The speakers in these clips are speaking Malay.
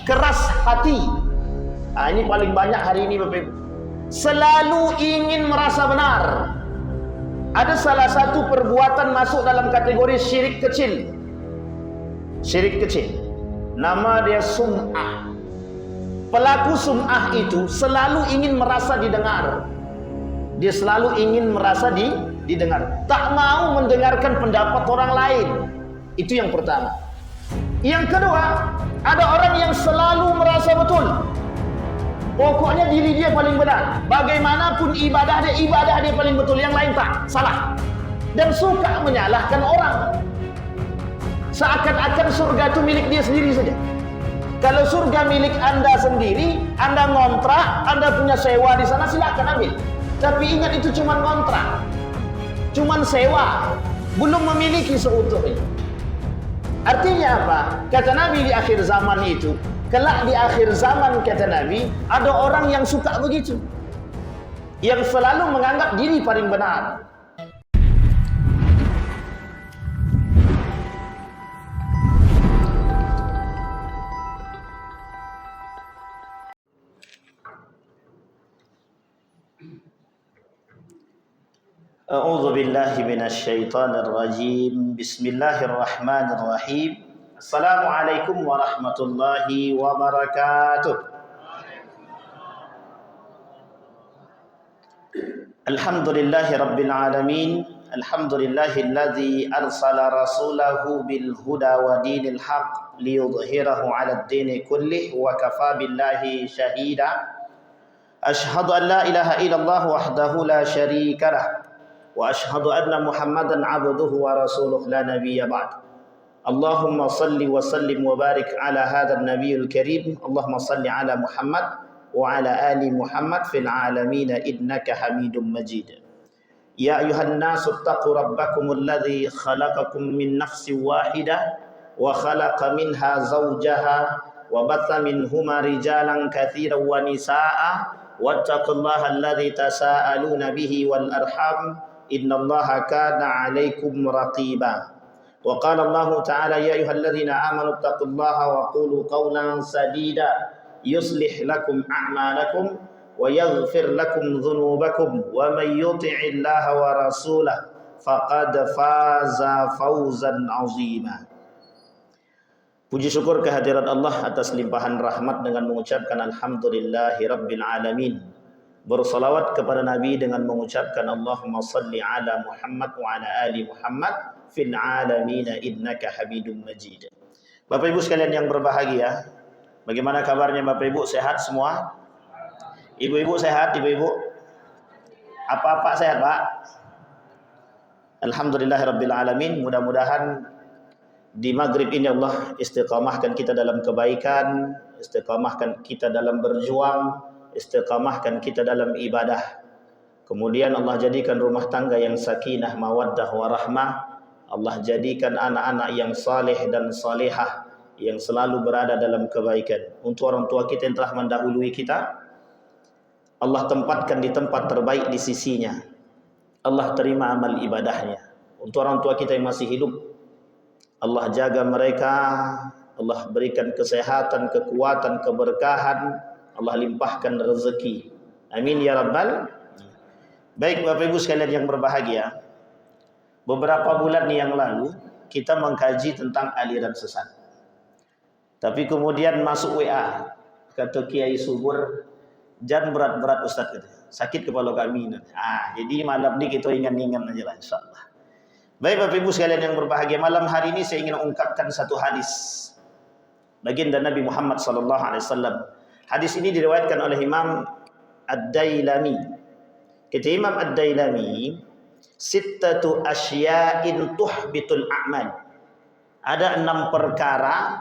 keras hati. Ini paling banyak hari ini Bapak Ibu. Selalu ingin merasa benar. Ada salah satu perbuatan masuk dalam kategori syirik kecil. Syirik kecil. Nama dia sum'ah. Pelaku sum'ah itu selalu ingin merasa didengar. Dia selalu ingin merasa didengar. Tak mau mendengarkan pendapat orang lain. Itu yang pertama. Yang kedua, ada orang yang selalu merasa betul. Pokoknya diri dia paling benar. Bagaimanapun ibadah dia paling betul. Yang lain tak, salah. Dan suka menyalahkan orang. Seakan-akan surga itu milik dia sendiri saja. Kalau surga milik Anda sendiri, Anda ngontrak, Anda punya sewa di sana, silakan ambil. Tapi ingat itu cuma ngontrak, cuma sewa, belum memiliki seutuhnya. Artinya apa? Kata Nabi di akhir zaman itu, kelak di akhir zaman kata Nabi, ada orang yang suka begitu, yang selalu menganggap diri paling benar. A'udzu billahi minasy syaithanir rajim. Bismillahirrahmanirrahim. Assalamualaikum warahmatullahi wabarakatuh. Alhamdulillahi rabbil alamin. Alhamdulillahilladzi arsala rasulahu bil huda wa dinil haqq liyudhhirahu 'alad dini kullih wa kafa billahi syahida. Asyhadu an la ilaha illallah wahdahu la syarika lah. Wa ashhadu anna Muhammadan abduhu wa rasuluh la nabiyya ba'd. Allahumma salli wa sallim wa barik ala hadzal nabiyil karim. Allahumma salli ala Muhammad wa ala ali Muhammad fil alamin innaka Hamidum Majid. Ya ayuhan nasu taqu rabbakumul ladzi khalaqakum min nafsin wahidah wa khalaqa minha zawjaha wa batha minhuma rijalan katsiran wa nisaa'a wattaqullaha alladzi tasaaluna bihi wal arham innallaha kana 'alaikum raqiba. Wa qala Allah ta'ala ya ayyuhalladzina amanu taqullaha wa qulu qawlan sadida yuslih lakum a'malakum wa yaghfir lakum dhunubakum wa may yuti'illaha wa rasulahu faqad faza fawzan 'azima. Puji syukur kehadirat Allah atas limpahan rahmat dengan mengucapkan alhamdulillahi rabbil alamin. Bersalawat kepada Nabi dengan mengucapkan Allahumma salli ala Muhammad wa ala ali Muhammad fil alamin innaka Hamidum Majid. Bapak Ibu sekalian yang berbahagia, bagaimana kabarnya Bapak Ibu? Sehat semua? Ibu-ibu sehat, ibu-ibu? Apa-apa sehat, Pak? Alhamdulillahirabbil alamin. Mudah-mudahan di maghrib ini Allah istiqamahkan kita dalam kebaikan, istiqamahkan kita dalam berjuang, istiqamahkan kita dalam ibadah. Kemudian Allah jadikan rumah tangga yang sakinah, mawaddah, warahmah. Allah jadikan anak-anak yang saleh dan salehah, yang selalu berada dalam kebaikan. Untuk orang tua kita yang telah mendahului kita, Allah tempatkan di tempat terbaik di sisinya. Allah terima amal ibadahnya. Untuk orang tua kita yang masih hidup, Allah jaga mereka, Allah berikan kesehatan, kekuatan, keberkahan, Allah limpahkan rezeki. Amin ya rabbal. Baik Bapak Ibu sekalian yang berbahagia, beberapa bulan yang lalu kita mengkaji tentang aliran sesat. Tapi kemudian masuk WA, kata Kiai Subur, jangan berat-berat Ustaz, kata. Sakit kepala kami. Jadi malam ini kita ingat-ingat aja lah insyaAllah. Baik Bapak Ibu sekalian yang berbahagia, malam hari ini saya ingin ungkapkan satu hadis baginda Nabi Muhammad SAW. Hadis ini diriwayatkan oleh Imam Ad-Dailami. Kata Imam Ad-Dailami, sittatu asya'in tuhbitul a'mal. Ada 6 perkara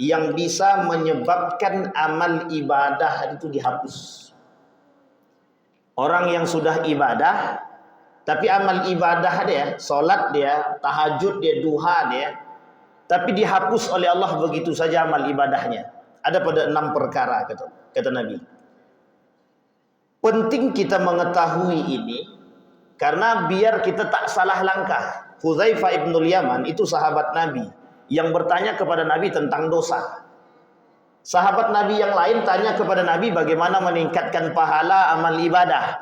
yang bisa menyebabkan amal ibadah itu dihapus. Orang yang sudah ibadah, tapi amal ibadah dia, solat dia, tahajud dia, duha dia, tapi dihapus oleh Allah begitu saja amal ibadahnya. Ada pada 6 perkara kata Nabi. Penting kita mengetahui ini karena biar kita tak salah langkah. Hudzaifah ibnul Yaman itu sahabat Nabi yang bertanya kepada Nabi tentang dosa. Sahabat Nabi yang lain tanya kepada Nabi bagaimana meningkatkan pahala amal ibadah.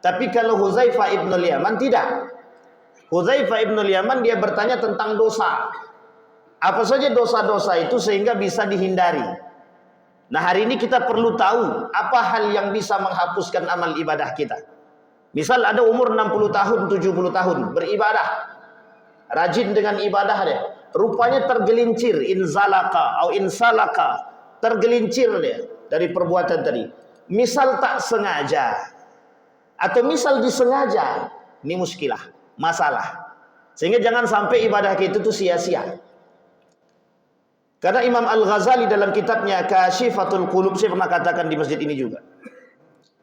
Tapi kalau Huzaifah ibn Yaman tidak. Huzaifah ibn Yaman dia bertanya tentang dosa. Apa saja dosa-dosa itu sehingga bisa dihindari. Nah, hari ini kita perlu tahu apa hal yang bisa menghapuskan amal ibadah kita. Misal ada umur 60 tahun, 70 tahun beribadah. Rajin dengan ibadah dia. Rupanya tergelincir inzalaka atau insalaka. Tergelincir dia dari perbuatan tadi. Misal tak sengaja atau misal disengaja, ini muskilah, masalah. Sehingga jangan sampai ibadah kita itu sia-sia. Karena Imam Al-Ghazali dalam kitabnya Kashifatul Qulub, saya pernah katakan di masjid ini juga.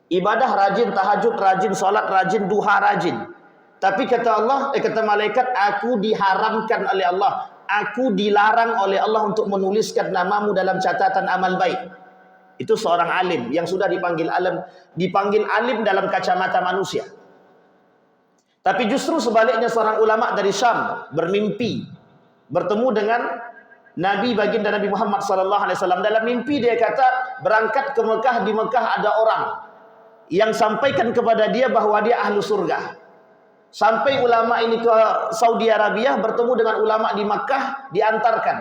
Ibadah rajin, tahajud rajin, salat rajin, duha rajin. Tapi kata Allah, kata malaikat, aku diharamkan oleh Allah. Aku dilarang oleh Allah untuk menuliskan namamu dalam catatan amal baik. Itu seorang alim yang sudah dipanggil alim dalam kacamata manusia. Tapi justru sebaliknya seorang ulama dari Syam bermimpi bertemu dengan Nabi baginda Nabi Muhammad SAW. Dalam mimpi dia kata berangkat ke Mekah, di Mekah ada orang yang sampaikan kepada dia bahwa dia ahlu surga. Sampai ulama ini ke Saudi Arabia bertemu dengan ulama di Makkah, diantarkan.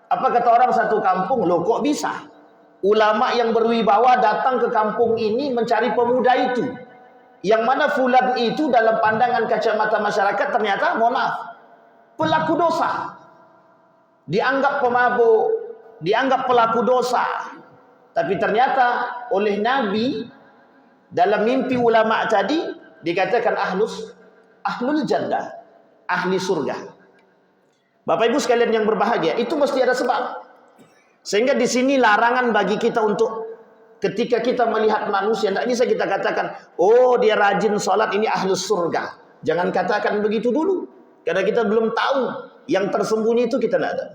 Apa kata orang satu kampung? Loh kok bisa? Ulama yang berwibawa datang ke kampung ini mencari pemuda itu. Yang mana fulan itu dalam pandangan kacamata masyarakat ternyata, mohon maaf, pelaku dosa. Dianggap pemabuk, dianggap pelaku dosa. Tapi ternyata oleh Nabi dalam mimpi ulama tadi dikatakan ahlul jannah, ahli surga. Bapak Ibu sekalian yang berbahagia, itu mesti ada sebab. Sehingga di sini larangan bagi kita untuk ketika kita melihat manusia, tidak bisa kita katakan, oh dia rajin sholat, ini ahlus surga. Jangan katakan begitu dulu, karena kita belum tahu yang tersembunyi itu kita tidak ada.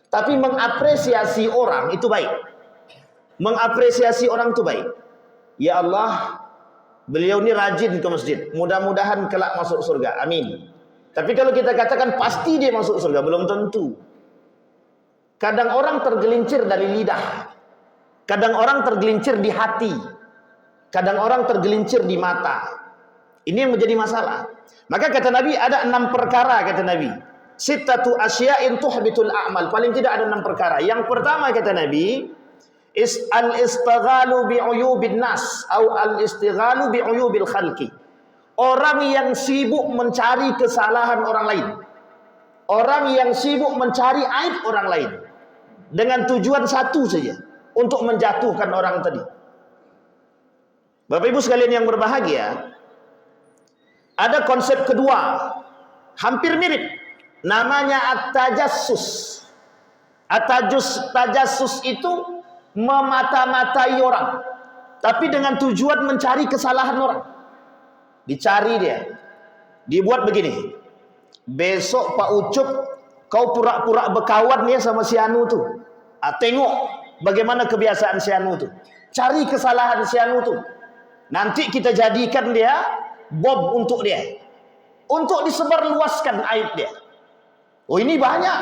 Tapi mengapresiasi orang itu baik. Mengapresiasi orang itu baik. Ya Allah, beliau ini rajin ke masjid, mudah-mudahan kelak masuk surga, amin. Tapi kalau kita katakan pasti dia masuk surga, belum tentu. Kadang orang tergelincir dari lidah, kadang orang tergelincir di hati, kadang orang tergelincir di mata. Ini yang menjadi masalah. Maka kata Nabi ada 6 perkara, kata Nabi. Sittatu asya'in tuhbitul a'mal. Paling tidak ada 6 perkara. Yang pertama kata Nabi, al-istighalu bi'uyubin nas atau al-istighalu bi'uyubil khalqi. Orang yang sibuk mencari kesalahan orang lain. Orang yang sibuk mencari aib orang lain dengan tujuan satu saja, untuk menjatuhkan orang tadi. Bapak Ibu sekalian yang berbahagia, ada konsep kedua, hampir mirip, namanya at-tajassus. Tajassus itu memata-matai orang, tapi dengan tujuan mencari kesalahan orang. Dicari dia, dibuat begini. Besok Pak Ucup, kau pura-pura berkawan ya sama si Anu tuh. Tengok bagaimana kebiasaan si Anu tuh. Cari kesalahan si Anu tuh. Nanti kita jadikan dia bom untuk dia, untuk disebarluaskan aib dia. Oh ini banyak.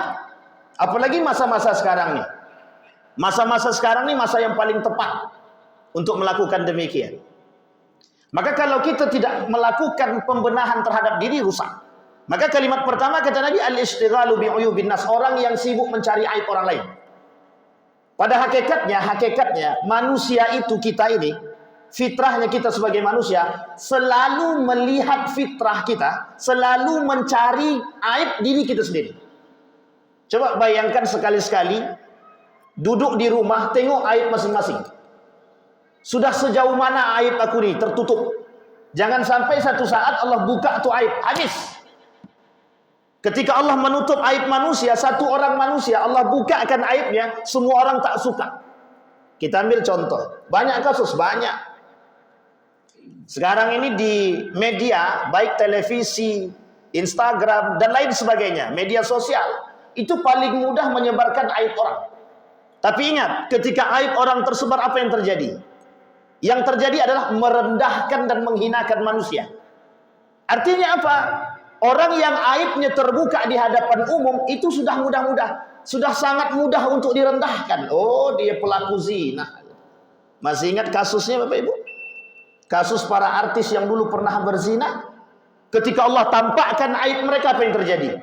Apalagi masa-masa sekarang nih. Masa-masa sekarang nih masa yang paling tepat untuk melakukan demikian. Maka kalau kita tidak melakukan pembenahan terhadap diri, rusak. Maka kalimat pertama kata Nabi, al-istighalu bi'uyubin nas, orang yang sibuk mencari aib orang lain. Pada hakikatnya manusia itu, kita ini, fitrahnya kita sebagai manusia selalu melihat fitrah kita, selalu mencari aib diri kita sendiri. Coba bayangkan sekali-sekali duduk di rumah, tengok aib masing-masing. Sudah sejauh mana aib aku ini tertutup. Jangan sampai satu saat Allah buka tuh aib, habis. Ketika Allah menutup aib manusia, satu orang manusia Allah bukakan aibnya, semua orang tak suka. Kita ambil contoh, banyak kasus, banyak. Sekarang ini di media, baik televisi, Instagram dan lain sebagainya, media sosial, itu paling mudah menyebarkan aib orang. Tapi ingat, ketika aib orang tersebar, apa yang terjadi? Yang terjadi adalah merendahkan dan menghinakan manusia. Artinya apa? Orang yang aibnya terbuka di hadapan umum itu sudah mudah-mudah. sudah sangat mudah untuk direndahkan. Oh, dia pelaku zina. Masih ingat kasusnya Bapak Ibu? Kasus para artis yang dulu pernah berzina. Ketika Allah tampakkan aib mereka, apa yang terjadi?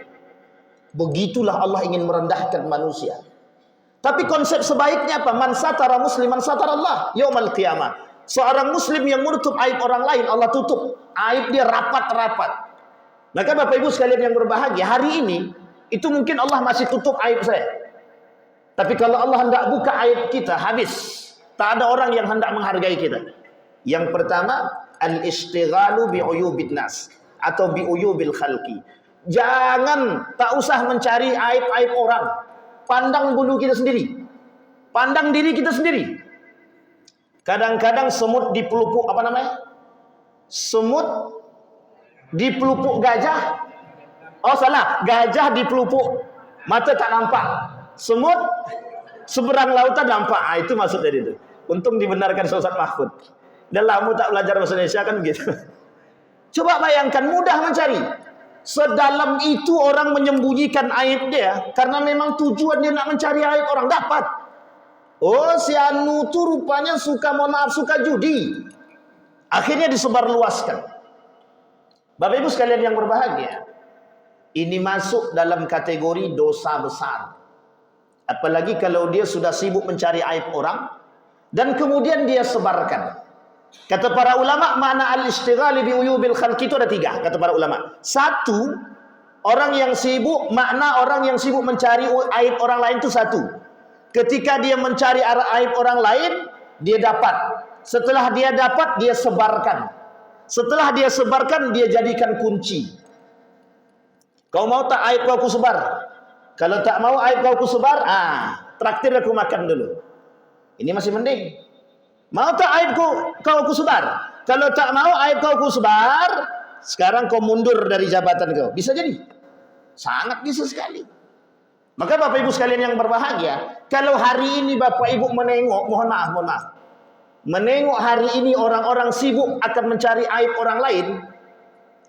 Begitulah Allah ingin merendahkan manusia. Tapi konsep sebaiknya apa? Man satara musliman satara Allah yaumal qiyamah. Seorang muslim yang menutup aib orang lain, Allah tutup aib dia rapat-rapat. Maka Bapak Ibu sekalian yang berbahagia, hari ini itu mungkin Allah masih tutup aib saya. Tapi kalau Allah hendak buka aib kita, habis. Tak ada orang yang hendak menghargai kita. Yang pertama, al-istighalu bi'uyubin nas atau bi'uyubil khalqi. Jangan, tak usah mencari aib-aib orang. Pandang bulu kita sendiri. Pandang diri kita sendiri. Kadang-kadang semut di pelupuk apa namanya? Semut di pelupuk gajah. Oh salah, gajah di pelupuk mata tak nampak. Semut seberang lautan nampak. Ah, itu maksud dari itu. Untung dibenarkan Ustaz Mahfud. Dan lama tak belajar bahasa Indonesia kan begitu. Coba bayangkan, mudah mencari. Sedalam itu orang menyembunyikan aib dia karena memang tujuan dia nak mencari aib orang, dapat. Oh, si anu tu rupanya suka, mohon maaf, suka judi. Akhirnya disebarluaskan. Bapak Ibu sekalian yang berbahagia, ini masuk dalam kategori dosa besar. Apalagi kalau dia sudah sibuk mencari aib orang dan kemudian dia sebarkan. Kata para ulama, makna al-istighali bi'uyubil khalqi itu ada 3, kata para ulama. 1, orang yang sibuk, makna orang yang sibuk mencari aib orang lain itu 1. Ketika dia mencari aib orang lain, dia dapat. Setelah dia dapat, dia sebarkan. Setelah dia sebarkan, dia jadikan kunci. Kau mau tak aib kau sebar? Kalau tak mau aib kau sebar, traktir aku makan dulu. Ini masih mending. Mau tak aib kau sebar? Kalau tak mau aib kau sebar, sekarang kau mundur dari jabatan kau. Bisa jadi. Sangat bisa sekali. Maka Bapak Ibu sekalian yang berbahagia, kalau hari ini Bapak Ibu menengok, mohon maaf, menengok hari ini orang-orang sibuk akan mencari aib orang lain,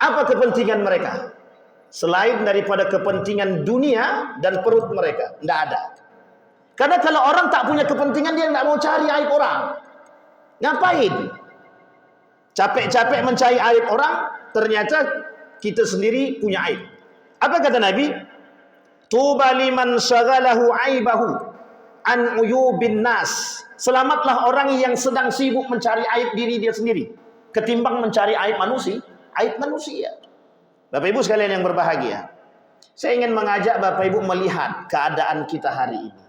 apa kepentingan mereka? Selain daripada kepentingan dunia dan perut mereka, tidak ada. Karena kalau orang tak punya kepentingan, dia tidak mau cari aib orang. Ngapain? Capek-capek mencari aib orang, ternyata kita sendiri punya aib. Apa kata Nabi? Tuba liman syaghalahu aibahu an uyubin nas. Selamatlah orang yang sedang sibuk mencari aib diri dia sendiri ketimbang mencari aib manusia. Bapak Ibu sekalian yang berbahagia, saya ingin mengajak Bapak Ibu melihat keadaan kita hari ini,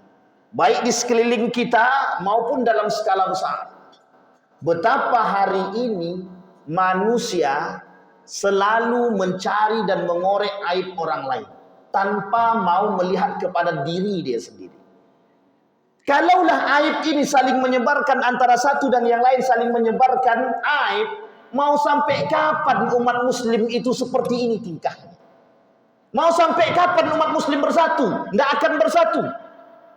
baik di sekeliling kita maupun dalam skala besar. Betapa hari ini manusia selalu mencari dan mengorek aib orang lain tanpa mau melihat kepada diri dia sendiri. Kalaulah aib ini saling menyebarkan, antara satu dan yang lain saling menyebarkan aib, mau sampai kapan umat muslim itu seperti ini tingkahnya? Mau sampai kapan umat muslim bersatu? Tidak akan bersatu.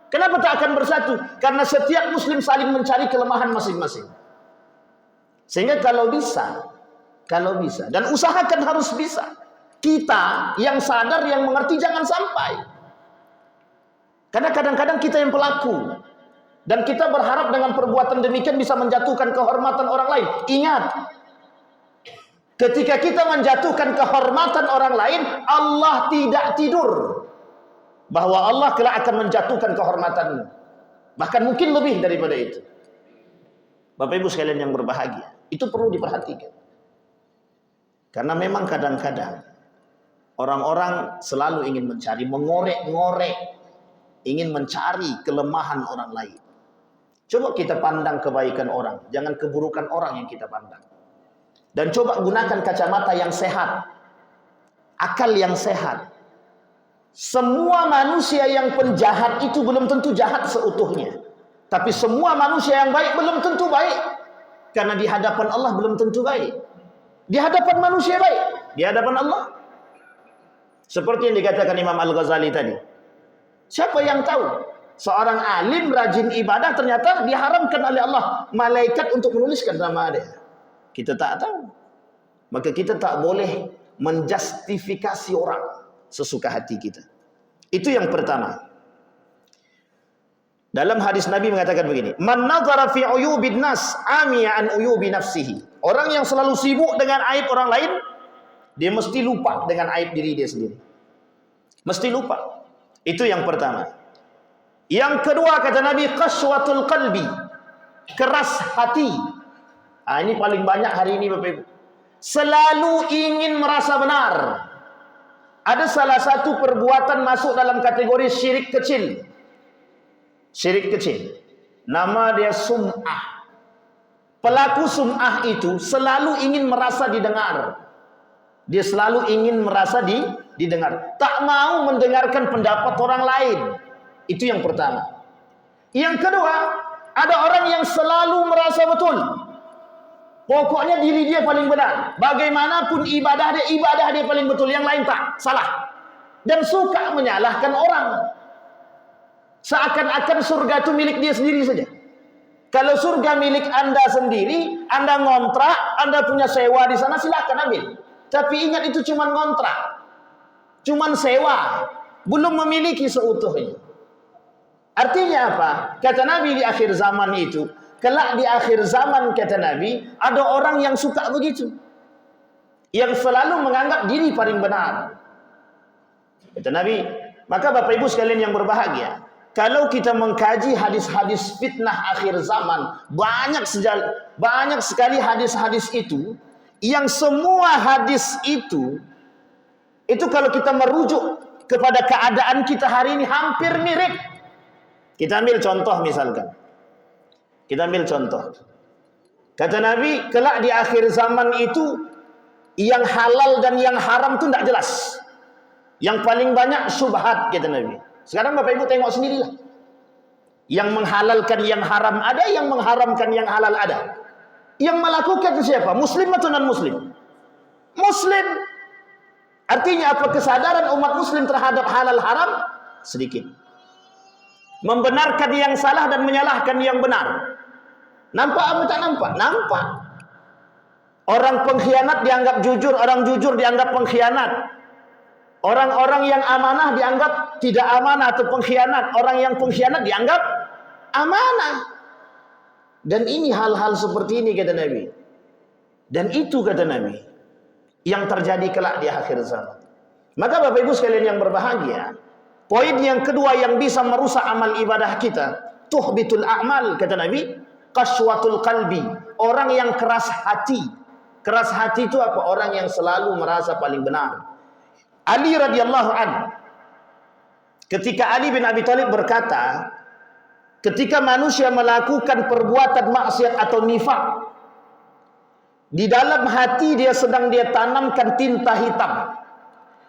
Kenapa tak akan bersatu? Karena setiap muslim saling mencari kelemahan masing-masing. Sehingga kalau bisa, dan usahakan harus bisa, kita yang sadar, yang mengerti, jangan sampai. Karena kadang-kadang kita yang pelaku, dan kita berharap dengan perbuatan demikian bisa menjatuhkan kehormatan orang lain. Ingat, ketika kita menjatuhkan kehormatan orang lain, Allah tidak tidur. Bahwa Allah kelak akan menjatuhkan kehormatanmu. Bahkan mungkin lebih daripada itu. Bapak Ibu sekalian yang berbahagia, itu perlu diperhatikan. Karena memang kadang-kadang orang-orang selalu ingin mencari, mengorek-ngorek, ingin mencari kelemahan orang lain. Coba kita pandang kebaikan orang, jangan keburukan orang yang kita pandang. Dan coba gunakan kacamata yang sehat, akal yang sehat. Semua manusia yang penjahat itu belum tentu jahat seutuhnya. Tapi semua manusia yang baik belum tentu baik. Karena di hadapan Allah belum tentu baik. Di hadapan manusia baik, di hadapan Allah. Seperti yang dikatakan Imam Al-Ghazali tadi. Siapa yang tahu? Seorang alim rajin ibadah ternyata diharamkan oleh Allah malaikat untuk menuliskan nama dia. Kita tak tahu. Maka kita tak boleh menjustifikasi orang sesuka hati kita. Itu yang pertama. Dalam hadis Nabi mengatakan begini, "Man nadhara fi uyubin nas amiya an uyubi nafsihi." Orang yang selalu sibuk dengan aib orang lain, dia mesti lupa dengan aib diri dia sendiri. Mesti lupa. Itu yang pertama. Yang kedua kata Nabi, qaswatul qalbi, keras hati. Ini paling banyak hari ini Bapak Ibu. Selalu ingin merasa benar. Ada salah satu perbuatan masuk dalam kategori syirik kecil. Syirik kecil. Nama dia sum'ah. Pelaku sum'ah itu selalu ingin merasa didengar. Dia selalu ingin merasa didengar. Tak mau mendengarkan pendapat orang lain. Itu yang pertama. Yang kedua, ada orang yang selalu merasa betul. Pokoknya diri dia paling benar. Bagaimanapun ibadah dia paling betul. Yang lain tak, salah. Dan suka menyalahkan orang. Seakan-akan surga itu milik dia sendiri saja. Kalau surga milik Anda sendiri, Anda ngontrak, Anda punya sewa di sana, silakan ambil. Tapi ingat itu cuma ngontrak. Cuma sewa. Belum memiliki seutuhnya. Artinya apa? Kata Nabi di akhir zaman itu, kelak di akhir zaman kata Nabi, ada orang yang suka begitu. Yang selalu menganggap diri paling benar. Kata Nabi, maka Bapak Ibu sekalian yang berbahagia, kalau kita mengkaji hadis-hadis fitnah akhir zaman, banyak sekali hadis-hadis itu, yang semua hadis itu kalau kita merujuk kepada keadaan kita hari ini hampir mirip. Kita ambil contoh misalkan. Kita ambil contoh. Kata Nabi, kelak di akhir zaman itu, yang halal dan yang haram itu tidak jelas. Yang paling banyak syubhat, kata Nabi. Sekarang Bapak Ibu tengok sendirilah. Yang menghalalkan yang haram ada, yang mengharamkan yang halal ada. Yang melakukan itu siapa? Muslim atau non-muslim? Muslim. Artinya apa? Kesadaran umat muslim terhadap halal haram sedikit. Membenarkan yang salah dan menyalahkan yang benar. Nampak apa tak nampak? Nampak. Orang pengkhianat dianggap jujur, orang jujur dianggap pengkhianat. Orang-orang yang amanah dianggap tidak amanah atau pengkhianat. Orang yang pengkhianat dianggap amanah. Dan ini hal-hal seperti ini kata Nabi. Dan itu kata Nabi yang terjadi kelak di akhir zaman. Maka Bapak Ibu sekalian yang berbahagia, poin yang kedua yang bisa merusak amal ibadah kita, tuhbitul a'mal kata Nabi, qaswatul qalbi, orang yang keras hati. Keras hati itu apa? Orang yang selalu merasa paling benar. Ali radhiyallahu anhu, ketika Ali bin Abi Thalib berkata, ketika manusia melakukan perbuatan maksiat atau nifak, di dalam hati dia sedang dia tanamkan tinta hitam.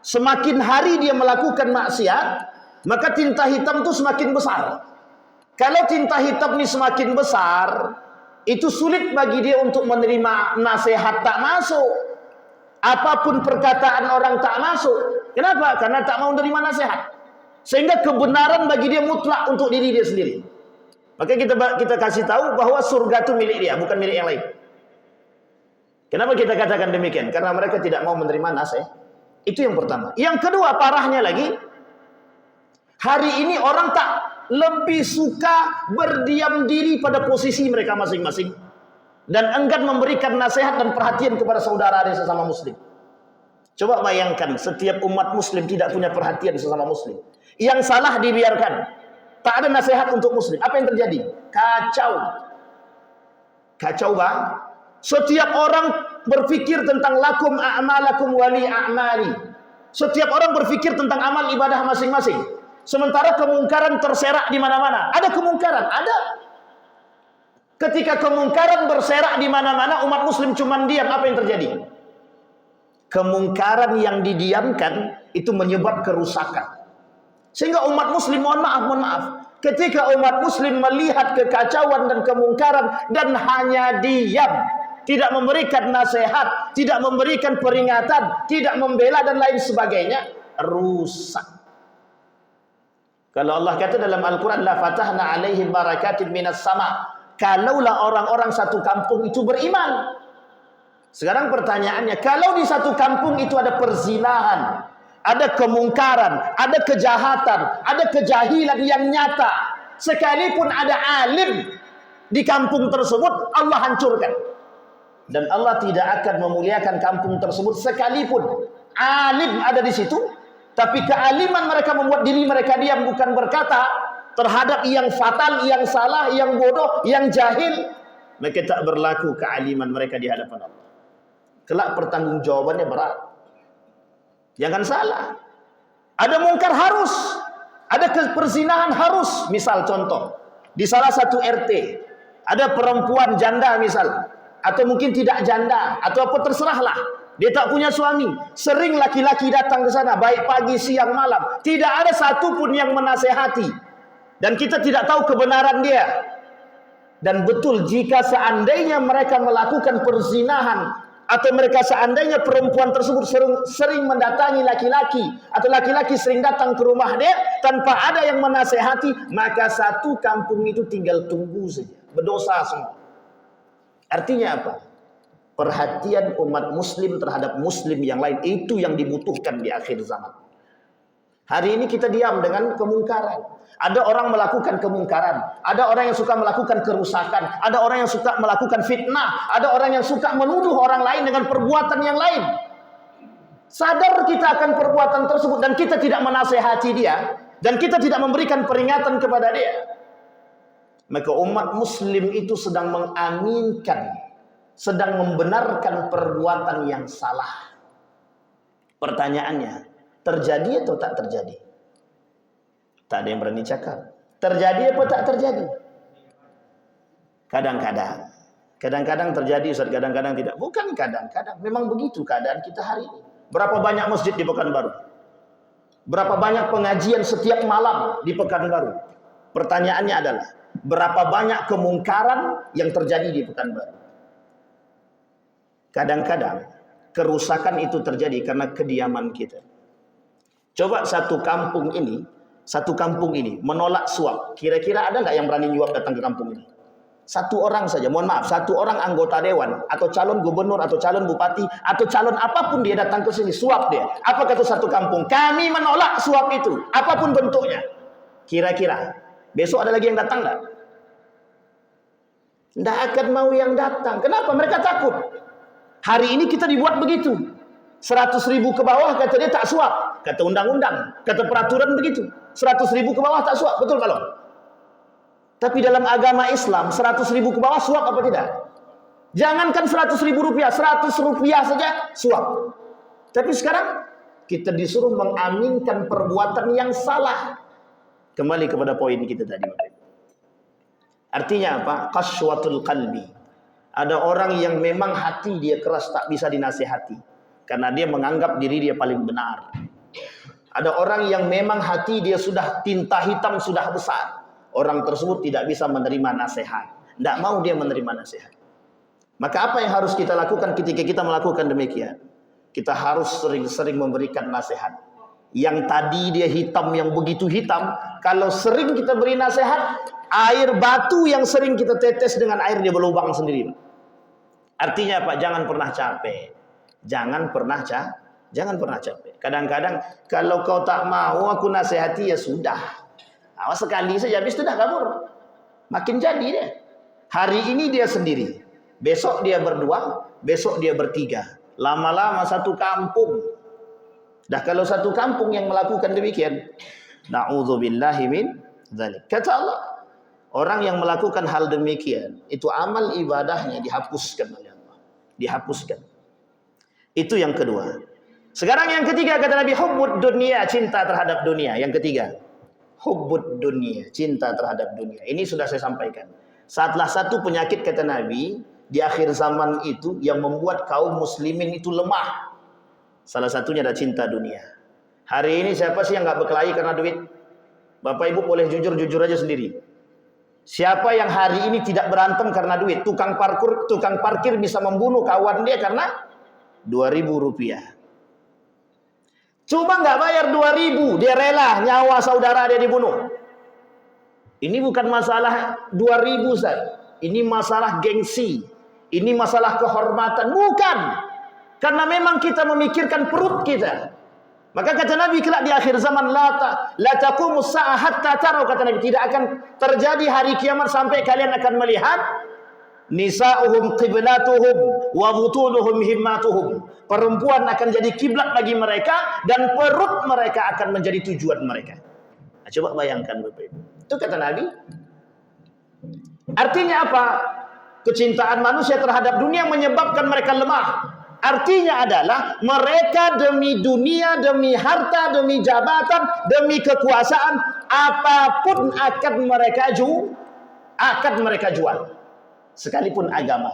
Semakin hari dia melakukan maksiat, maka tinta hitam itu semakin besar. Kalau tinta hitam ini semakin besar, itu sulit bagi dia untuk menerima nasihat, tak masuk. Apapun perkataan orang tak masuk. Kenapa? Karena tak mau menerima nasihat. Sehingga kebenaran bagi dia mutlak untuk diri dia sendiri. Maka kita kasih tahu bahwa surga itu milik dia, bukan milik yang lain. Kenapa kita katakan demikian? Karena mereka tidak mau menerima nasihat. Itu yang pertama. Yang kedua, parahnya lagi, hari ini orang tak lebih suka berdiam diri pada posisi mereka masing-masing dan enggan memberikan nasihat dan perhatian kepada saudara dia sesama muslim. Coba bayangkan, setiap umat muslim tidak punya perhatian sesama muslim. Yang salah dibiarkan, tak ada nasihat untuk muslim. Apa yang terjadi? Kacau. Kacau bang. Setiap orang berpikir tentang lakum a'malakum wali a'mali. Setiap orang berpikir tentang amal ibadah masing-masing. Sementara kemungkaran terserak di mana-mana. Ada kemungkaran, ada. Ketika kemungkaran berserak di mana-mana, umat muslim cuma diam, apa yang terjadi? Kemungkaran yang didiamkan itu menyebab kerusakan. Sehingga umat muslim, mohon maaf, ketika umat muslim melihat kekacauan dan kemungkaran dan hanya diam, tidak memberikan nasihat, tidak memberikan peringatan, tidak membela dan lain sebagainya, rusak. Kalau Allah kata dalam Al-Quran, la fatahna alaihim barakatin minas sama. Kalaulah orang-orang satu kampung itu beriman. Sekarang pertanyaannya, kalau di satu kampung itu ada perzinahan, ada kemungkaran, ada kejahatan, ada kejahilan yang nyata, Sekalipun ada alim di kampung tersebut, Allah hancurkan. Dan Allah tidak akan memuliakan kampung tersebut sekalipun alim ada di situ, tapi kealiman mereka membuat diri mereka diam, bukan berkata terhadap yang fatal, yang salah, yang bodoh, yang jahil. Mereka tak berlaku kealiman mereka di hadapan Allah. Kelak pertanggungjawabannya berat. Jangan salah. Ada mungkar harus, ada perzinahan harus. Misal contoh, di salah satu RT ada perempuan janda misal, atau mungkin tidak janda, atau apa terserahlah. Dia tak punya suami. Sering laki-laki datang ke sana, baik pagi, siang, malam. Tidak ada satupun yang menasehati. Dan kita tidak tahu kebenaran dia. Dan betul, jika seandainya mereka melakukan perzinahan, atau mereka seandainya perempuan tersebut sering mendatangi laki-laki, atau laki-laki sering datang ke rumah dia, tanpa ada yang menasehati, maka satu kampung itu tinggal tunggu saja. Berdosa semua. Artinya apa? Perhatian umat muslim terhadap muslim yang lain, itu yang dibutuhkan di akhir zaman. Hari ini kita diam dengan kemungkaran. Ada orang melakukan kemungkaran, ada orang yang suka melakukan kerusakan, ada orang yang suka melakukan fitnah, ada orang yang suka menuduh orang lain dengan perbuatan yang lain. Sadar kita akan perbuatan tersebut dan kita tidak menasehati dia, dan kita tidak memberikan peringatan kepada dia. Maka umat muslim itu sedang mengaminkan, sedang membenarkan perbuatan yang salah. Pertanyaannya, terjadi atau tak terjadi? Tak ada yang berani cakap. Terjadi apa tak terjadi? Kadang-kadang. Kadang-kadang terjadi, Ustaz, kadang-kadang tidak. Bukan kadang-kadang, memang begitu keadaan kita hari ini. Berapa banyak masjid di Pekanbaru? Berapa banyak pengajian setiap malam di Pekanbaru? Pertanyaannya adalah, berapa banyak kemungkaran yang terjadi di Pekanbaru? Kadang-kadang kerusakan itu terjadi karena kediaman kita. Coba satu kampung ini menolak suap. Kira-kira ada nggak yang berani nyuap datang ke kampung ini? Satu orang saja, mohon maaf, satu orang anggota dewan atau calon gubernur atau calon bupati atau calon apapun dia datang ke sini, suap dia. Apa kata satu kampung? Kami menolak suap itu, apapun bentuknya. Kira-kira besok ada lagi yang datang nggak? Tidak akan mau yang datang. Kenapa? Mereka takut. Hari ini kita dibuat begitu. 100.000 ke bawah kata dia tak suap. Kata undang-undang, kata peraturan begitu. 100.000 ke bawah tak suap, betul kalau? Tapi dalam agama Islam 100.000 ke bawah suap apa tidak? Jangankan 100.000 rupiah, 100 rupiah saja suap. Tapi sekarang kita disuruh mengaminkan perbuatan yang salah. Kembali kepada poin kita tadi. Artinya apa? Qaswatul qalbi. Ada orang yang memang hati dia keras, tak bisa dinasihati karena dia menganggap diri dia paling benar. Ada orang yang memang hati dia sudah tinta hitam, sudah besar. Orang tersebut tidak bisa menerima nasihat, tidak mau dia menerima nasihat. Maka apa yang harus kita lakukan ketika kita melakukan demikian? Kita harus sering-sering memberikan nasihat. Yang tadi dia hitam, yang begitu hitam, kalau sering kita beri nasihat, air batu yang sering kita tetes dengan air dia berlubang sendiri. Artinya apa? Jangan pernah capek. Jangan pernah capek. Kadang-kadang kalau kau tak mau aku nasihati, ya sudah. Awas sekali saja, habis itu dah kabur. Makin jadi dia. Hari ini dia sendiri, besok dia berdua, besok dia bertiga. Lama-lama satu kampung. Dah kalau satu kampung yang melakukan demikian, na'udzubillahi min dzalik. Kata Allah, orang yang melakukan hal demikian, itu amal ibadahnya dihapuskan oleh Allah. Dihapuskan. Itu yang kedua. Sekarang yang ketiga kata Nabi, hubbud dunia, cinta terhadap dunia. Yang ketiga, hubbud dunia, cinta terhadap dunia. Ini sudah saya sampaikan. Salah satu penyakit kata Nabi di akhir zaman itu yang membuat kaum muslimin itu lemah. Salah satunya adalah cinta dunia. Hari ini siapa sih yang nggak berkelahi karena duit? Bapak Ibu boleh jujur aja sendiri. Siapa yang hari ini tidak berantem karena duit? Tukang parkir bisa membunuh kawan dia karena 2.000 rupiah. Cuma nggak bayar 2.000, dia rela nyawa saudara dia dibunuh. Ini bukan masalah 2.000, Ustaz. Ini masalah gengsi. Ini masalah kehormatan. Bukan. Karena memang kita memikirkan perut kita. Maka kata Nabi, kelak di akhir zaman la taqumus sa'ah hatta taraw, kata Nabi, tidak akan terjadi hari kiamat sampai kalian akan melihat nisa'uhum qiblatuhum wa butunuhum himmatuhum. Perempuan akan jadi kiblat bagi mereka dan perut mereka akan menjadi tujuan mereka. Nah, coba bayangkan Bapak Ibu. Itu kata Nabi. Artinya apa? Kecintaan manusia terhadap dunia menyebabkan mereka lemah. Artinya adalah mereka demi dunia, demi harta, demi jabatan, demi kekuasaan, apapun akan mereka jual. Sekalipun agama.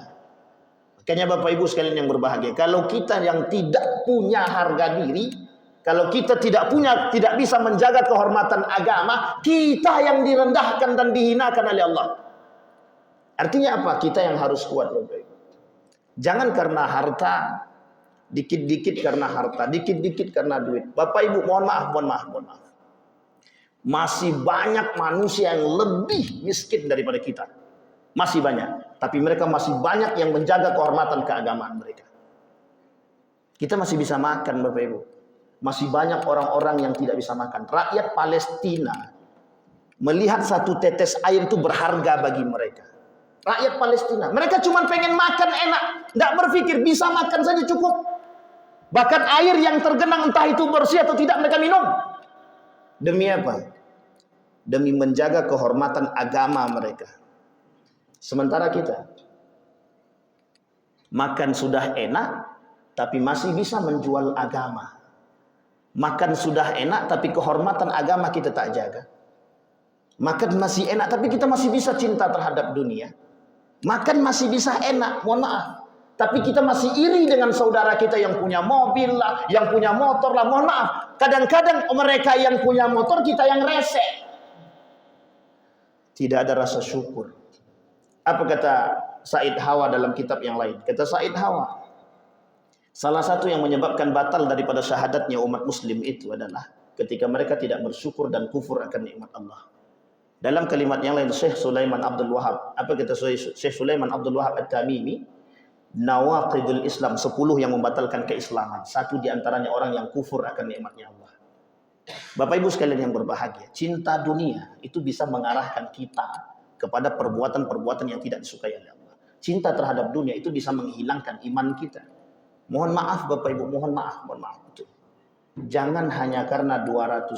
Makanya Bapak Ibu sekalian yang berbahagia, kalau kita yang tidak punya harga diri, kalau kita tidak bisa menjaga kehormatan agama, kita yang direndahkan dan dihinakan oleh Allah. Artinya apa? Kita yang harus kuat Bapak Ibu. Jangan karena harta, dikit-dikit karena harta, dikit-dikit karena duit. Bapak Ibu, mohon maaf. Masih banyak manusia yang lebih miskin daripada kita. Masih banyak. Tapi mereka masih banyak yang menjaga kehormatan keagamaan mereka. Kita masih bisa makan Bapak Ibu. Masih banyak orang-orang yang tidak bisa makan. Rakyat Palestina melihat satu tetes air itu berharga bagi mereka. Rakyat Palestina, mereka cuma pengen makan enak, nggak berpikir bisa makan saja cukup. Bahkan air yang tergenang entah itu bersih atau tidak mereka minum. Demi apa? Demi menjaga kehormatan agama mereka. Sementara kita makan sudah enak, tapi masih bisa menjual agama. Makan sudah enak, tapi kehormatan agama kita tak jaga. Makan masih enak, tapi kita masih bisa cinta terhadap dunia. Makan masih bisa enak, mohon maaf. Tapi kita masih iri dengan saudara kita yang punya mobil lah, yang punya motor lah, mohon maaf. Kadang-kadang mereka yang punya motor, kita yang resek. Tidak ada rasa syukur. Apa kata Said Hawa dalam kitab yang lain? Kata Said Hawa, salah satu yang menyebabkan batal daripada syahadatnya umat muslim itu adalah ketika mereka tidak bersyukur dan kufur akan nikmat Allah. Dalam kalimat yang lain, Syekh Sulaiman Abdul Wahab, apa kata Syekh Sulaiman Abdul Wahab At-Tamimi, nawaqidul Islam, 10 yang membatalkan keislaman. Satu di antaranya orang yang kufur akan nikmatnya Allah. Bapak Ibu sekalian yang berbahagia, cinta dunia itu bisa mengarahkan kita kepada perbuatan-perbuatan yang tidak disukai oleh Allah. Cinta terhadap dunia itu bisa menghilangkan iman kita. Mohon maaf Bapak Ibu, mohon maaf. Betul. Jangan hanya karena 200.000,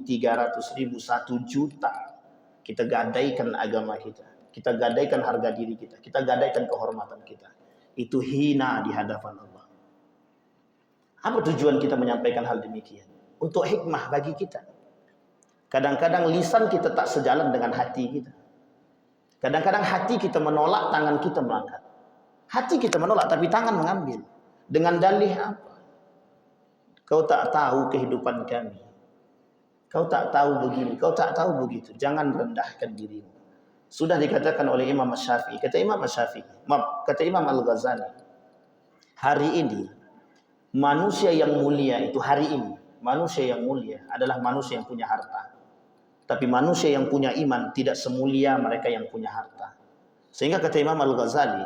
300.000, 1 juta kita gadaikan agama kita. Kita gadaikan harga diri kita. Kita gadaikan kehormatan kita. Itu hina di hadapan Allah. Apa tujuan kita menyampaikan hal demikian? Untuk hikmah bagi kita. Kadang-kadang lisan kita tak sejalan dengan hati kita. Kadang-kadang hati kita menolak, tangan kita mengangkat. Hati kita menolak, tapi tangan mengambil. Dengan dalih apa? Kau tak tahu kehidupan kami. Kau tak tahu begini, kau tak tahu begitu. Jangan rendahkan dirimu. Sudah dikatakan oleh Imam Syafi'i. Kata Imam Syafi'i, kata Imam Al-Ghazali, hari ini manusia yang mulia itu manusia yang mulia adalah manusia yang punya harta. Tapi manusia yang punya iman tidak semulia mereka yang punya harta. Sehingga kata Imam Al-Ghazali,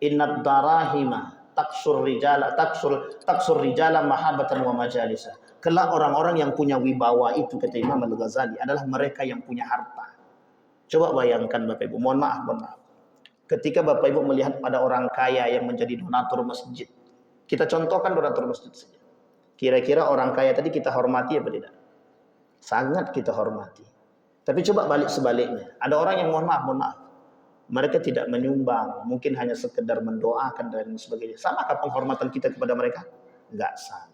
innad darahima taksur rijala mahabatan wa majalisa. Kelak orang-orang yang punya wibawa itu, kata Imam Al-Ghazali, adalah mereka yang punya harta. Coba bayangkan Bapak Ibu, mohon maaf. Ketika Bapak Ibu melihat pada orang kaya yang menjadi donatur masjid. Kita contohkan donatur masjid saja. Kira-kira orang kaya tadi kita hormati apa tidak? Sangat kita hormati. Tapi coba balik sebaliknya. Ada orang yang mohon maaf. Mereka tidak menyumbang, mungkin hanya sekedar mendoakan dan sebagainya. Samakah penghormatan kita kepada mereka? Enggak sama.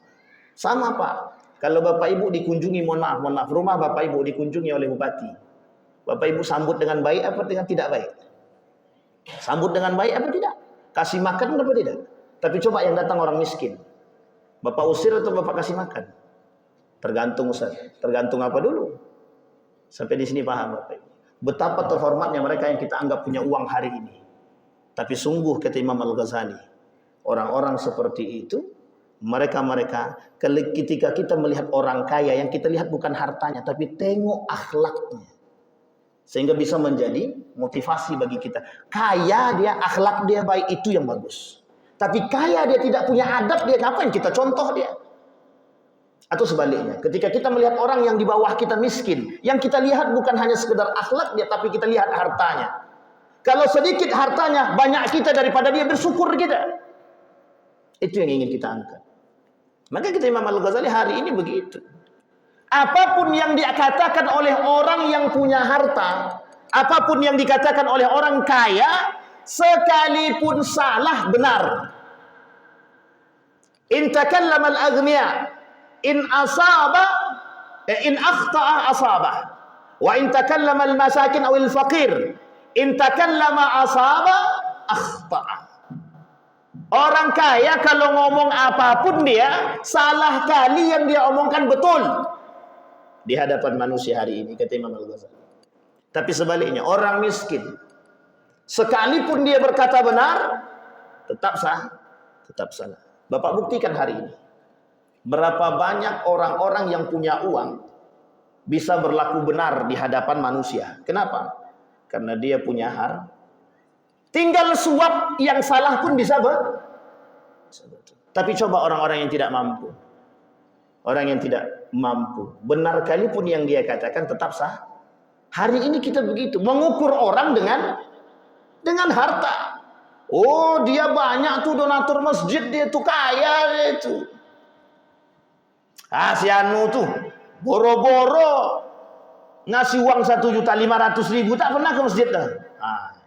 Sama Pak. Kalau Bapak Ibu dikunjungi, mohon maaf, rumah Bapak Ibu dikunjungi oleh bupati. Bapak Ibu sambut dengan baik apa dengan tidak baik? Sambut dengan baik apa tidak? Kasih makan apa tidak? Tapi coba yang datang orang miskin. Bapak usir atau Bapak kasih makan? Tergantung Ustaz. Tergantung apa dulu? Sampai di sini paham Bapak Ibu. Betapa terhormatnya mereka yang kita anggap punya uang hari ini. Tapi sungguh kata Imam Al-Ghazali, orang-orang seperti itu, mereka ketika kita melihat orang kaya, yang kita lihat bukan hartanya, tapi tengok akhlaknya. Sehingga bisa menjadi motivasi bagi kita. Kaya dia, akhlak dia baik, itu yang bagus. Tapi kaya dia tidak punya adab, dia ngapain kita contoh dia? Atau sebaliknya, ketika kita melihat orang yang di bawah kita miskin, yang kita lihat bukan hanya sekedar akhlaknya, tapi kita lihat hartanya. Kalau sedikit hartanya, banyak kita daripada dia, bersyukur kita. Itu yang ingin kita angkat. Maka kita Imam Al-Ghazali hari ini begitu. Apapun yang dikatakan oleh orang yang punya harta, apapun yang dikatakan oleh orang kaya, sekalipun salah benar. In takallama al-aghniya in asaba in akhta'a asabah wa in takallama al-masakin aw al-faqir in takallama asaba akhta'a. Orang kaya kalau ngomong apapun dia salah kali yang dia omongkan betul di hadapan manusia hari ini, kata Imam Al-Ghazali. Tapi sebaliknya orang miskin sekalipun dia berkata benar tetap salah. Bapak buktikan hari ini berapa banyak orang-orang yang punya uang bisa berlaku benar di hadapan manusia. Kenapa? Karena dia punya harta. Tinggal suap yang salah pun bisa Tapi coba orang-orang yang tidak mampu. Orang yang tidak mampu, benar kali pun yang dia katakan tetap sah. Hari ini kita begitu, mengukur orang dengan harta. Oh, dia banyak tuh donatur masjid, dia tuh kaya itu. Si anu tuh boro-boro ngasih uang 1.500.000 tak pernah ke masjid dah.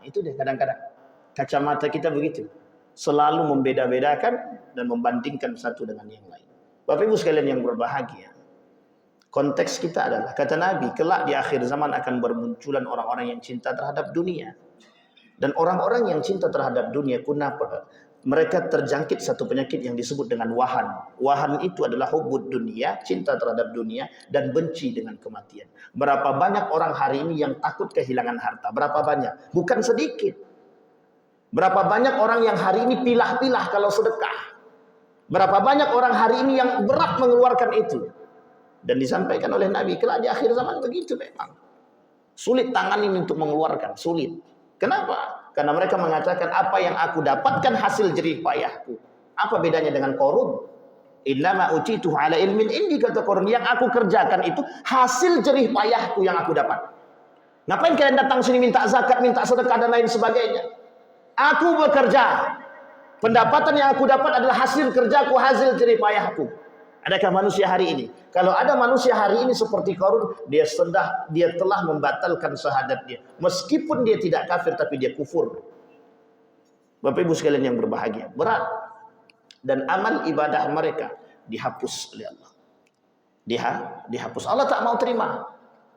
Itu deh kadang-kadang kacamata kita begitu, selalu membeda-bedakan dan membandingkan satu dengan yang lain. Bapak Ibu sekalian yang berbahagia, konteks kita adalah kata Nabi, kelak di akhir zaman akan bermunculan orang-orang yang cinta terhadap dunia. Dan orang-orang yang cinta terhadap dunia, kenapa? Mereka terjangkit satu penyakit yang disebut dengan wahan. Wahan itu adalah hubbud dunia, cinta terhadap dunia, dan benci dengan kematian. Berapa banyak orang hari ini yang takut kehilangan harta? Berapa banyak? Bukan sedikit. Berapa banyak orang yang hari ini pilah-pilah kalau sedekah? Berapa banyak orang hari ini yang berat mengeluarkan itu? Dan disampaikan oleh Nabi, kelak di akhir zaman begitu memang. Sulit tangan ini untuk mengeluarkan, sulit. Kenapa? Karena mereka mengatakan apa yang aku dapatkan hasil jerih payahku. Apa bedanya dengan korun? Innama utituhu ala ilmin indi, kata korun. Yang aku kerjakan itu hasil jerih payahku yang aku dapat. Ngapain kalian datang sini minta zakat, minta sedekah dan lain sebagainya? Aku bekerja. Pendapatan yang aku dapat adalah hasil kerjaku, hasil jerih payahku. Adakah manusia hari ini? Kalau ada manusia hari ini seperti Qarun, dia telah membatalkan syahadat dia. Meskipun dia tidak kafir, tapi dia kufur. Bapak Ibu sekalian yang berbahagia, berat. Dan amal ibadah mereka dihapus oleh Allah. Dihapus. Allah tak mau terima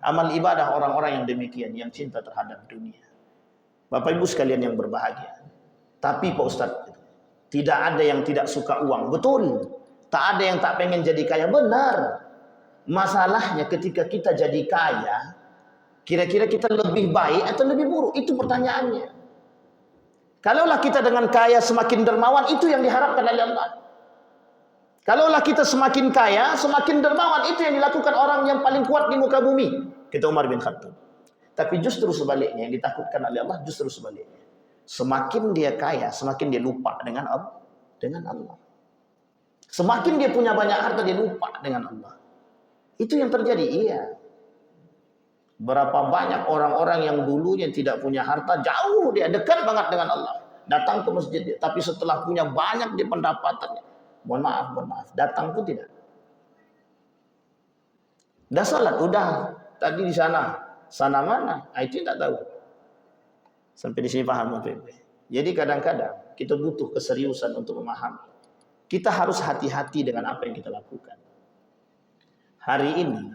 amal ibadah orang-orang yang demikian, yang cinta terhadap dunia. Bapak Ibu sekalian yang berbahagia. Tapi Pak Ustadz, tidak ada yang tidak suka uang. Betul. Tak ada yang tak pengen jadi kaya, benar. Masalahnya ketika kita jadi kaya, kira-kira kita lebih baik atau lebih buruk? Itu pertanyaannya. Kalaulah kita dengan kaya semakin dermawan, itu yang diharapkan oleh Allah. Kalaulah kita semakin kaya, semakin dermawan, itu yang dilakukan orang yang paling kuat di muka bumi. Kita Umar bin Khattab. Tapi justru sebaliknya, yang ditakutkan oleh Allah justru sebaliknya. Semakin dia kaya, semakin dia lupa dengan Allah. Semakin dia punya banyak harta, dia lupa dengan Allah. Itu yang terjadi, iya. Berapa banyak orang-orang yang dulunya tidak punya harta, jauh dia, dekat banget dengan Allah. Datang ke masjid dia, tapi setelah punya banyak dia pendapatannya. Mohon maaf, datang pun tidak. Dah salat, udah. Tadi di sana mana? Itu tak tahu. Sampai di sini paham apa? Jadi kadang-kadang kita butuh keseriusan untuk memahami. Kita harus hati-hati dengan apa yang kita lakukan. Hari ini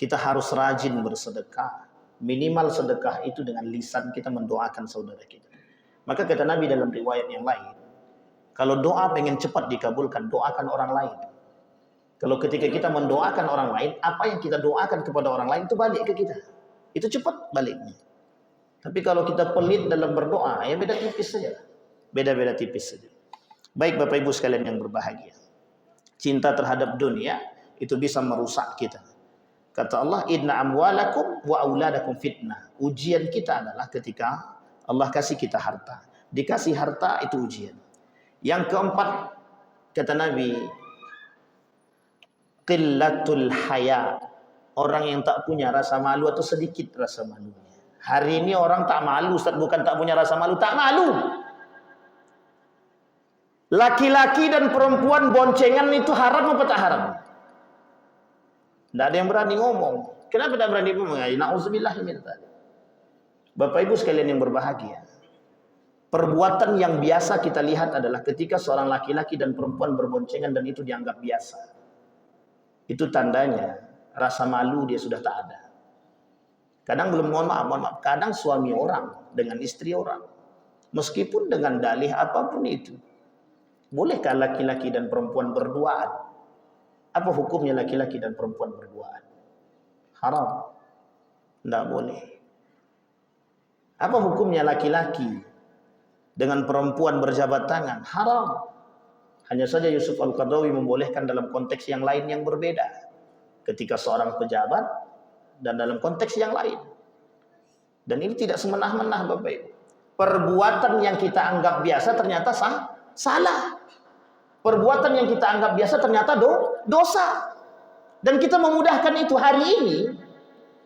kita harus rajin bersedekah. Minimal sedekah itu dengan lisan kita mendoakan saudara kita. Maka kata Nabi dalam riwayat yang lain, kalau doa pengen cepat dikabulkan, doakan orang lain. Kalau ketika kita mendoakan orang lain, apa yang kita doakan kepada orang lain itu balik ke kita. Itu cepat baliknya. Tapi kalau kita pelit dalam berdoa, ya beda tipis saja. Beda-beda tipis saja. Baik Bapak Ibu sekalian yang berbahagia. Cinta terhadap dunia itu bisa merusak kita. Kata Allah, inna amwalakum wa auladakum fitnah. Ujian kita adalah ketika Allah kasih kita harta. Dikasih harta itu ujian. Yang keempat, kata Nabi, qillatul haya. Orang yang tak punya rasa malu atau sedikit rasa malunya. Hari ini orang tak malu, Ustaz, bukan tak punya rasa malu, tak malu. Laki-laki dan perempuan boncengan itu haram apa tak haram? Tidak ada yang berani ngomong. Kenapa tidak berani ngomong? Na'udzubillah min dzalik. Bapak Ibu sekalian yang berbahagia, perbuatan yang biasa kita lihat adalah ketika seorang laki-laki dan perempuan berboncengan dan itu dianggap biasa. Itu tandanya rasa malu dia sudah tak ada. Kadang belum, mohon maaf, kadang suami orang dengan istri orang, meskipun dengan dalih apapun itu, bolehkah laki-laki dan perempuan berduaan? Apa hukumnya laki-laki dan perempuan berduaan? Haram. Tidak boleh. Apa hukumnya laki-laki dengan perempuan berjabat tangan? Haram. Hanya saja Yusuf Al-Qaradawi membolehkan dalam konteks yang lain yang berbeda. Ketika seorang pejabat dan dalam konteks yang lain. Dan ini tidak semenah-menah Bapak Ibu. Perbuatan yang kita anggap biasa ternyata salah. Perbuatan yang kita anggap biasa ternyata dosa. Dan kita memudahkan itu hari ini.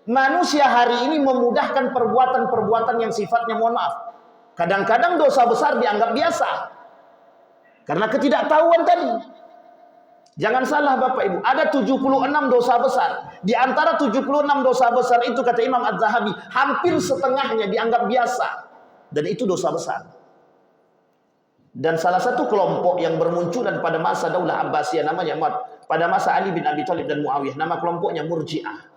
Manusia hari ini memudahkan perbuatan-perbuatan yang sifatnya, mohon maaf, kadang-kadang dosa besar dianggap biasa. Karena ketidaktahuan tadi. Jangan salah Bapak Ibu, ada 76 dosa besar. Di antara 76 dosa besar itu kata Imam Az-Zahabi, hampir setengahnya dianggap biasa. Dan itu dosa besar. Dan salah satu kelompok yang bermunculan pada masa Daulah Abbasiyah namanya pada masa Ali bin Abi Thalib dan Muawiyah, nama kelompoknya Murji'ah.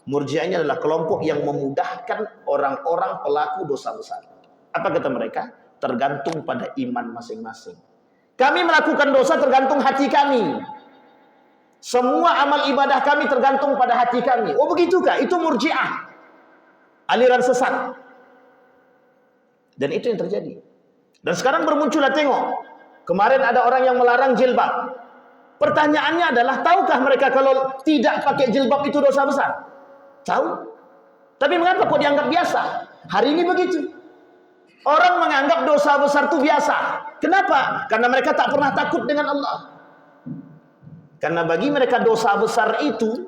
Murji'ah ini adalah kelompok yang memudahkan orang-orang pelaku dosa besar. Apa kata mereka? Tergantung pada iman masing-masing. Kami melakukan dosa tergantung hati kami. Semua amal ibadah kami tergantung pada hati kami. Oh begitukah? Itu Murji'ah. Aliran sesat. Dan itu yang terjadi. Dan sekarang bermunculah, tengok. Kemarin ada orang yang melarang jilbab. Pertanyaannya adalah, tahukah mereka kalau tidak pakai jilbab itu dosa besar? Tahu. Tapi mengapa kok dianggap biasa? Hari ini begitu. Orang menganggap dosa besar itu biasa. Kenapa? Karena mereka tak pernah takut dengan Allah. Karena bagi mereka dosa besar itu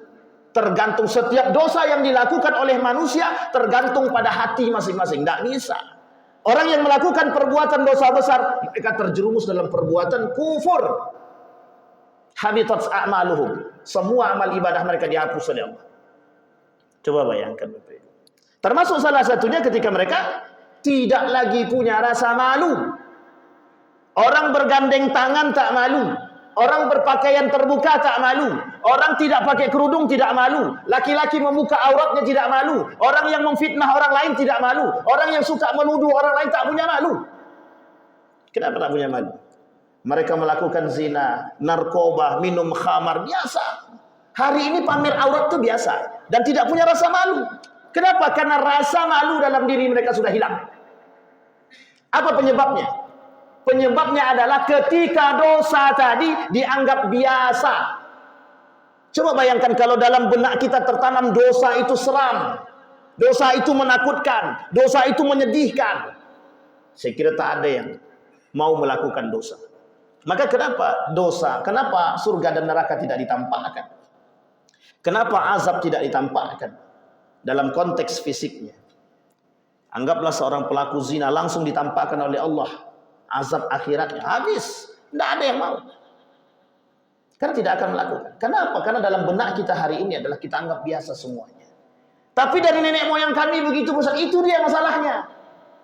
tergantung, setiap dosa yang dilakukan oleh manusia tergantung pada hati masing-masing. Tidak bisa. Orang yang melakukan perbuatan dosa besar, mereka terjerumus dalam perbuatan kufur. Habitat a'maluhum. Semua amal ibadah mereka dihapus oleh Allah. Coba bayangkan Bapak Ibu. Termasuk salah satunya ketika mereka tidak lagi punya rasa malu. Orang bergandeng tangan tak malu. Orang berpakaian terbuka tak malu. Orang tidak pakai kerudung tidak malu. Laki-laki membuka auratnya tidak malu. Orang yang memfitnah orang lain tidak malu. Orang yang suka menuduh orang lain tak punya malu. Kenapa tak punya malu? Mereka melakukan zina, narkoba, minum khamar, biasa. Hari ini pamer aurat itu biasa. Dan tidak punya rasa malu. Kenapa? Karena rasa malu dalam diri mereka sudah hilang. Apa penyebabnya? Penyebabnya adalah ketika dosa tadi dianggap biasa. Coba bayangkan kalau dalam benak kita tertanam dosa itu seram. Dosa itu menakutkan. Dosa itu menyedihkan. Saya kira tak ada yang mau melakukan dosa. Maka kenapa dosa? Kenapa surga dan neraka tidak ditampakkan? Kenapa azab tidak ditampakkan? Dalam konteks fisiknya. Anggaplah seorang pelaku zina langsung ditampakkan oleh Allah. Azab akhiratnya habis, tidak ada yang mau. Karena tidak akan melakukan. Kenapa? Karena dalam benak kita hari ini adalah kita anggap biasa semuanya. Tapi dari nenek moyang kami begitu besar, itu dia masalahnya.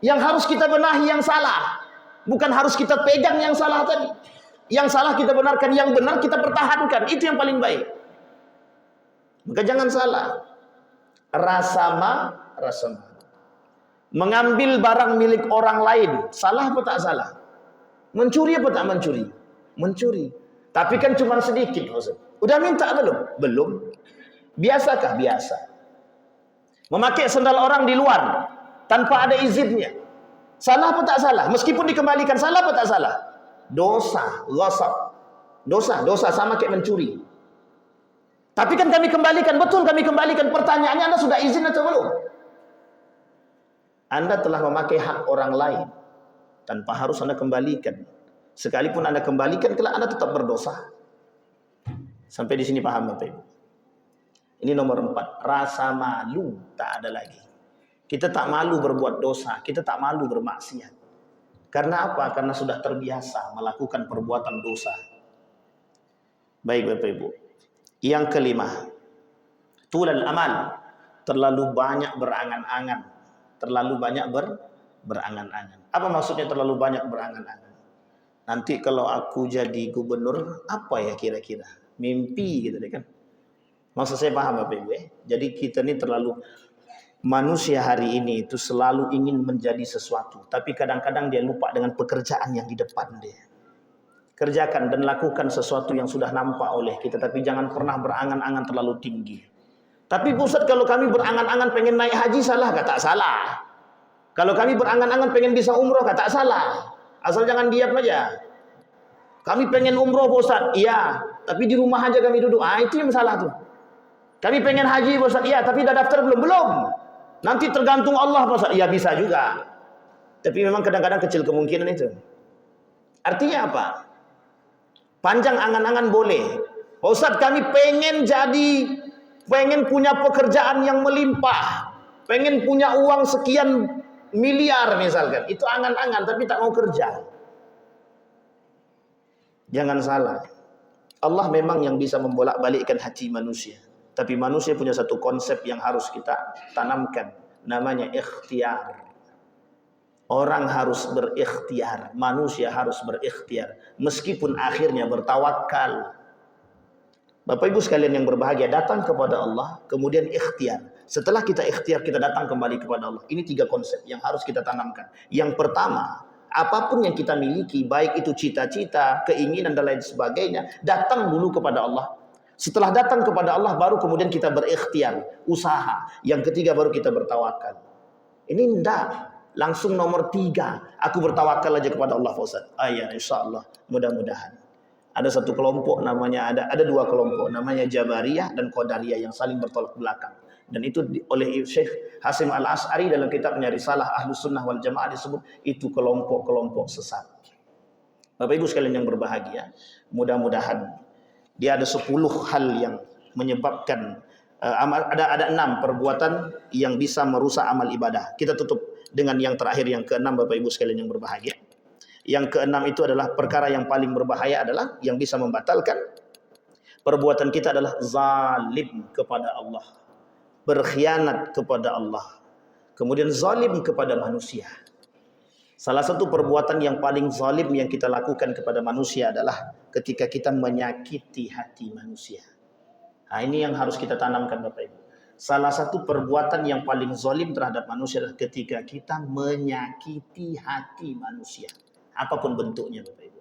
Yang harus kita benahi yang salah, bukan harus kita pegang yang salah tadi. Yang salah kita benarkan, yang benar kita pertahankan. Itu yang paling baik. Maka jangan salah. Rasa malu. Mengambil barang milik orang lain, salah apa tak salah? Mencuri apa tak mencuri? Mencuri. Tapi kan cuma sedikit, maksud. Udah minta belum? Belum. Biasakah? Biasa. Memakai sandal orang di luar tanpa ada izinnya, salah apa tak salah? Meskipun dikembalikan, salah apa tak salah? Dosa, ghasab. Dosa sama kayak mencuri. Tapi kan kami kembalikan, betul kami kembalikan. Pertanyaannya, Anda sudah izin atau belum? Anda telah memakai hak orang lain tanpa harus Anda kembalikan. Sekalipun Anda kembalikan, kelak Anda tetap berdosa. Sampai di sini paham Bapak Ibu? Ini nomor 4, rasa malu tak ada lagi. Kita tak malu berbuat dosa, kita tak malu bermaksiat. Karena apa? Karena sudah terbiasa melakukan perbuatan dosa. Baik Bapak Ibu. Yang kelima, tulal amal, terlalu banyak berangan-angan. Terlalu banyak berangan-angan. Apa maksudnya terlalu banyak berangan-angan? Nanti kalau aku jadi gubernur, apa ya kira-kira? Mimpi gitu deh kan. Maksud saya paham Bapak Ibu ya? Jadi kita ini terlalu, manusia hari ini itu selalu ingin menjadi sesuatu, tapi kadang-kadang dia lupa dengan pekerjaan yang di depan dia. Kerjakan dan lakukan sesuatu yang sudah nampak oleh kita, tapi jangan pernah berangan-angan terlalu tinggi. Tapi Ustaz, kalau kami berangan-angan pengen naik haji, salah? Kata salah. Kalau kami berangan-angan pengen bisa umroh, kata salah. Asal jangan diam aja. Kami pengen umroh Ustaz, iya, tapi di rumah aja kami duduk. Itu yang salah tuh. Kami pengen haji Ustaz, iya, tapi dah daftar belum? Belum. Nanti tergantung Allah Ustaz. Ya bisa juga. Tapi memang kadang-kadang kecil kemungkinan itu. Artinya apa? Panjang angan-angan boleh. Ustaz, kami pengen punya pekerjaan yang melimpah. Pengen punya uang sekian miliar misalkan. Itu angan-angan tapi tak mau kerja. Jangan salah. Allah memang yang bisa membolak-balikkan hati manusia. Tapi manusia punya satu konsep yang harus kita tanamkan. Namanya ikhtiar. Orang harus berikhtiar. Manusia harus berikhtiar. Meskipun akhirnya bertawakal. Bapak Ibu sekalian yang berbahagia, datang kepada Allah. Kemudian ikhtiar. Setelah kita ikhtiar, kita datang kembali kepada Allah. Ini 3 konsep yang harus kita tanamkan. Yang pertama, apapun yang kita miliki, baik itu cita-cita, keinginan dan lain sebagainya, datang dulu kepada Allah. Setelah datang kepada Allah, baru kemudian kita berikhtiar, usaha. Yang ketiga baru kita bertawakal. Ini enggak, langsung nomor 3. Aku bertawakal aja kepada Allah, Ustaz. Ya, insya Allah, mudah-mudahan. Ada satu kelompok namanya, ada 2 kelompok, namanya Jabariyah dan Qadariyah yang saling bertolak belakang. Dan itu oleh Syekh Hasim Al-Asy'ari dalam kitabnya Risalah Ahlus Sunnah wal Jamaah disebut itu kelompok-kelompok sesat. Bapak Ibu sekalian yang berbahagia, mudah-mudahan dia ada 10 hal yang menyebabkan ada 6 perbuatan yang bisa merusak amal ibadah. Kita tutup dengan yang terakhir, yang ke-6 Bapak Ibu sekalian yang berbahagia. Yang ke-6 itu adalah perkara yang paling berbahaya, adalah yang bisa membatalkan perbuatan kita adalah zalim kepada Allah, berkhianat kepada Allah, kemudian zalim kepada manusia. Salah satu perbuatan yang paling zalim yang kita lakukan kepada manusia adalah ketika kita menyakiti hati manusia. Nah, ini yang harus kita tanamkan Bapak Ibu. Salah satu perbuatan yang paling zalim terhadap manusia adalah ketika kita menyakiti hati manusia. Apapun bentuknya Bapak Ibu.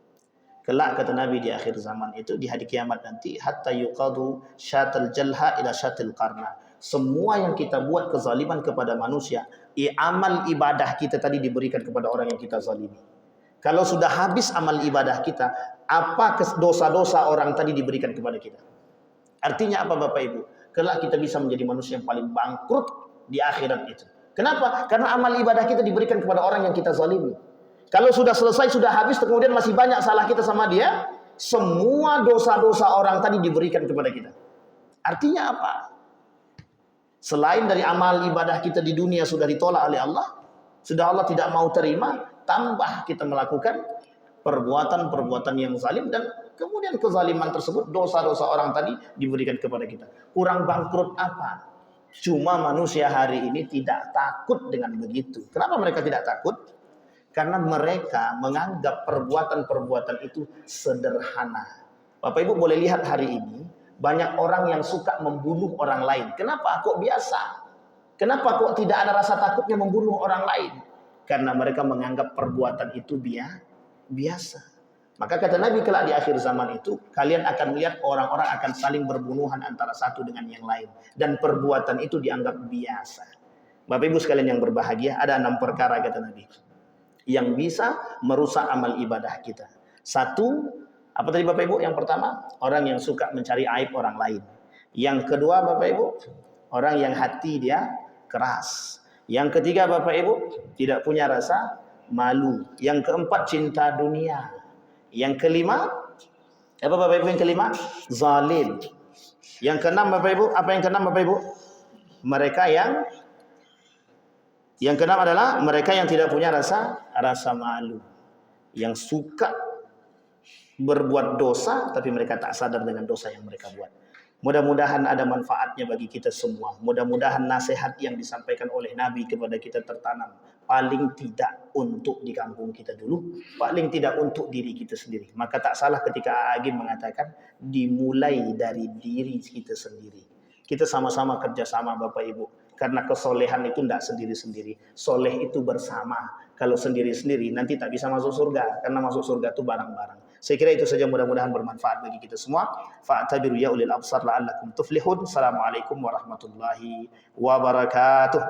Kelak kata Nabi di akhir zaman itu, di hari kiamat nanti, hatta yuqadu syatal jalha ila syatil qarna. Semua yang kita buat kezaliman kepada manusia, amal ibadah kita tadi diberikan kepada orang yang kita zalimi. Kalau sudah habis amal ibadah kita, apa dosa-dosa orang tadi diberikan kepada kita? Artinya apa Bapak Ibu? Kelak kita bisa menjadi manusia yang paling bangkrut di akhirat itu. Kenapa? Karena amal ibadah kita diberikan kepada orang yang kita zalimi. Kalau sudah selesai, sudah habis, kemudian masih banyak salah kita sama dia, semua dosa-dosa orang tadi diberikan kepada kita. Artinya apa? Selain dari amal ibadah kita di dunia sudah ditolak oleh Allah, sudah Allah tidak mau terima, tambah kita melakukan perbuatan-perbuatan yang zalim, dan kemudian kezaliman tersebut, dosa-dosa orang tadi diberikan kepada kita. Kurang bangkrut apa? Cuma manusia hari ini tidak takut dengan begitu. Kenapa mereka tidak takut? Karena mereka menganggap perbuatan-perbuatan itu sederhana. Bapak Ibu boleh lihat hari ini, banyak orang yang suka membunuh orang lain. Kenapa? Kok biasa? Kenapa kok tidak ada rasa takutnya membunuh orang lain? Karena mereka menganggap perbuatan itu biasa. Maka kata Nabi, kelak di akhir zaman itu, kalian akan melihat orang-orang akan saling berbunuhan antara satu dengan yang lain. Dan perbuatan itu dianggap biasa. Bapak Ibu sekalian yang berbahagia, ada 6 perkara kata Nabi yang bisa merusak amal ibadah kita. 1, apa tadi Bapak Ibu? Yang pertama, orang yang suka mencari aib orang lain. Yang kedua Bapak Ibu, orang yang hati dia keras. Yang ketiga Bapak Ibu, tidak punya rasa malu. Yang keempat, cinta dunia. Yang kelima, Apa Bapak Ibu yang kelima? Zalim. Yang keenam Bapak Ibu, apa yang keenam Bapak Ibu? Mereka yang keenam adalah mereka yang tidak punya rasa malu. Yang suka berbuat dosa tapi mereka tak sadar dengan dosa yang mereka buat. Mudah-mudahan ada manfaatnya bagi kita semua. Mudah-mudahan nasihat yang disampaikan oleh Nabi kepada kita tertanam. Paling tidak untuk di kampung kita dulu, paling tidak untuk diri kita sendiri. Maka tak salah ketika Agim mengatakan dimulai dari diri kita sendiri. Kita sama-sama kerjasama Bapak Ibu. Karena kesolehan itu tidak sendiri-sendiri. Soleh itu bersama. Kalau sendiri-sendiri nanti tak bisa masuk surga. Karena masuk surga itu barang-barang. Saya kira itu saja, mudah-mudahan bermanfaat bagi kita semua. Fa'tabiru ya ulil absar la'allakum tuflihun. Assalamualaikum warahmatullahi wabarakatuh.